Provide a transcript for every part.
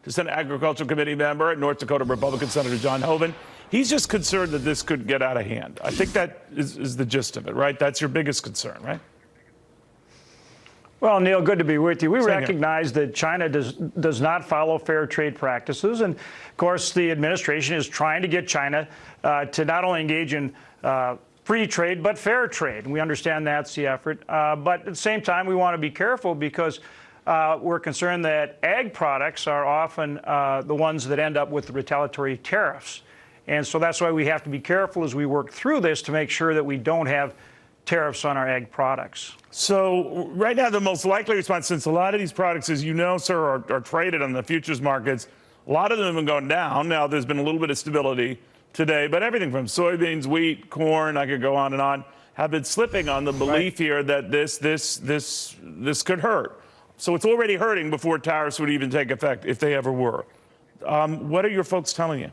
to Senate Agricultural Committee member and North Dakota Republican Senator John Hoeven. He's just concerned that this could get out of hand. I think that is the gist of it, right? That's your biggest concern, right? Well, Neil, good to be with you. We Same recognize that China does not follow fair trade practices. And, of course, the administration is trying to get China to not only engage in free trade, but fair trade. And we understand that's the effort. But at the same time, we want to be careful because we're concerned that ag products are often the ones that end up with the retaliatory tariffs. And so that's why we have to be careful as we work through this to make sure that we don't have tariffs on our ag products. So right now, the most likely response, since a lot of these products, as you know, sir, are traded on the futures markets, a lot of them have been going down. Now, there's been a little bit of stability today, but everything from soybeans, wheat, corn, I could go on, have been slipping on the belief here that this could hurt. So it's already hurting before tariffs would even take effect, if they ever were. What are your folks telling you?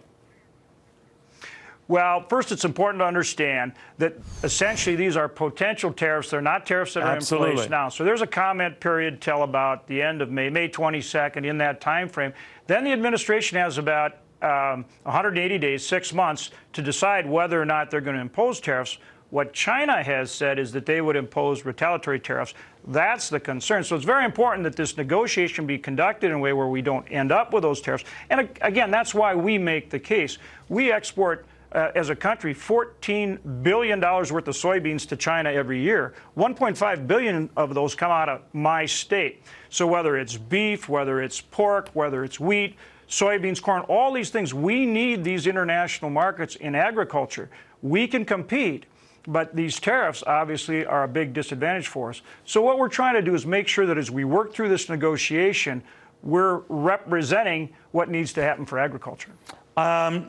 Well, first, it's important to understand that essentially these are potential tariffs. They're not tariffs that are in place now. So there's a comment period till about the end of May 22nd, in that time frame. Then the administration has about 180 days, 6 months, to decide whether or not they're going to impose tariffs. What China has said is that they would impose retaliatory tariffs. That's the concern. So it's very important that this negotiation be conducted in a way where we don't end up with those tariffs. And again, that's why we make the case. We export as a country, $14 billion worth of soybeans to China every year. 1.5 billion of those come out of my state. So whether it's beef, whether it's pork, whether it's wheat, soybeans, corn, all these things, we need these international markets in agriculture. We can compete, but these tariffs obviously are a big disadvantage for us. So what we're trying to do is make sure that as we work through this negotiation, we're representing what needs to happen for agriculture.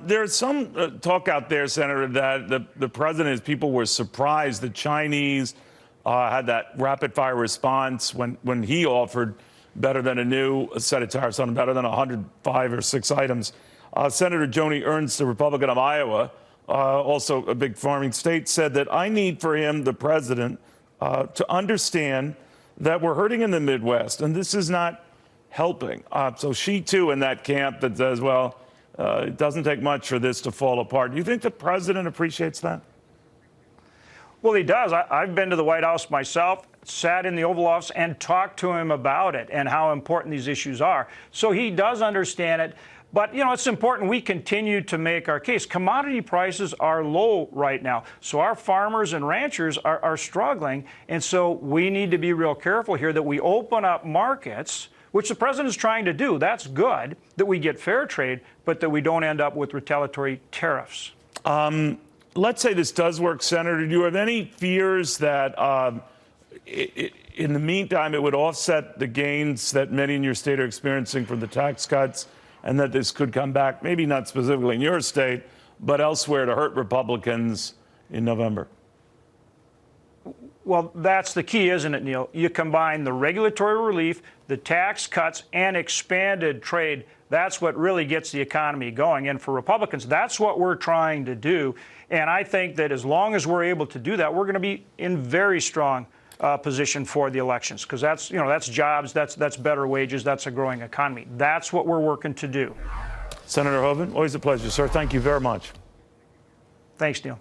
There's some talk out there, Senator, that the president, people were surprised the Chinese had that rapid-fire response when he offered better than a new set of tariffs on better than 105 or 6 items. Senator Joni Ernst, the Republican of Iowa, also a big farming state, said that I need for him, the president, to understand that we're hurting in the Midwest, and this is not helping. So she, too, in that camp that says, well, it doesn't take much for this to fall apart. Do you think the president appreciates that? Well, he does. I've been to the White House myself, sat in the Oval Office, and talked to him about it and how important these issues are. So he does understand it. But, you know, it's important we continue to make our case. Commodity prices are low right now. So our farmers and ranchers are struggling. And so we need to be real careful here that we open up markets, which the president is trying to do. That's good, that we get fair trade, but that we don't end up with retaliatory tariffs. Let's say this does work, Senator. Do you have any fears that in the meantime it would offset the gains that many in your state are experiencing from the tax cuts, and that this could come back, maybe not specifically in your state, but elsewhere to hurt Republicans in November? Well, that's the key, isn't it, Neil? You combine the regulatory relief, the tax cuts, and expanded trade. That's what really gets the economy going. And for Republicans, that's what we're trying to do. And I think that as long as we're able to do that, we're going to be in very strong position for the elections, because that's, you know, that's jobs, that's better wages, that's a growing economy. That's what we're working to do. Senator Hoeven, always a pleasure, sir. Thank you very much. Thanks, Neil.